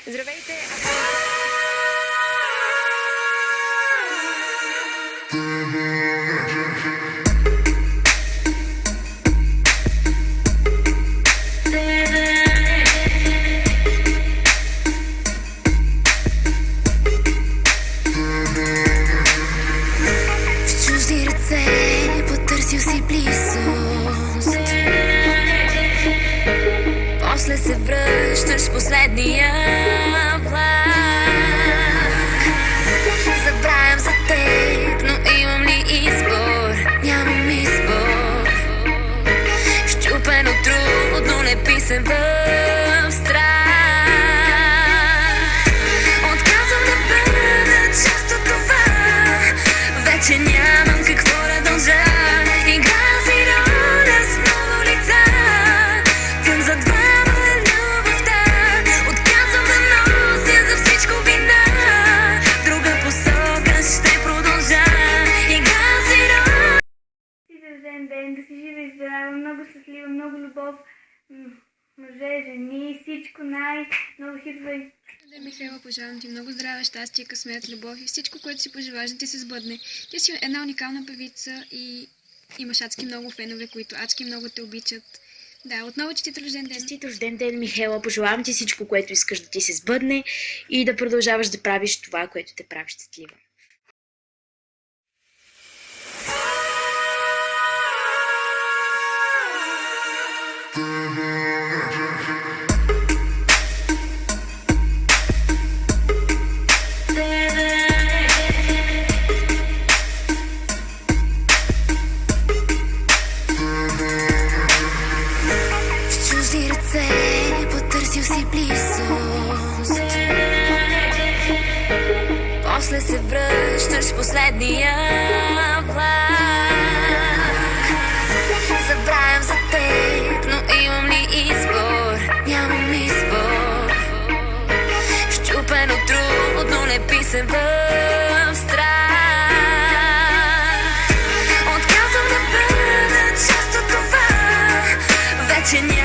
Здравейте! В чужди ръце потърсил си близост, после се връщаш с последния влак. Забравям за теб, но имам ли избор? Нямам избор. Щупен от трудно неписан в страх. Отказвам да бъда част от това. Вече нямам какво да дължа. Играя си роля с много лица. Към за двама е любовта. Отказвам да нося за всичко вина. Друга посока ще продължа. Играя си роля. Си рожден ден, да си жива и здрава, много щастлива, много любов, мъже, жени, всичко много хитрови. Ден, Михаела, пожелавам ти много здраве, щастие, късмет, любов и всичко, което си пожелаш да ти се сбъдне. Ти си една уникална певица и имаш адски много фенове, които адски много те обичат. Да, отново честит рожден ден. Честит рожден ден, Михаела. Пожелавам ти всичко, което искаш да ти се сбъдне и да продължаваш да правиш това, което те прави щастлива. В чужди ръце потърсил си близост, после се връщаш с последния влак. Забравям за теб, но имам ли избор? Нямам избор. Щупен от трудно неписан в страх. Отказвам да бъда част от това. Вече няма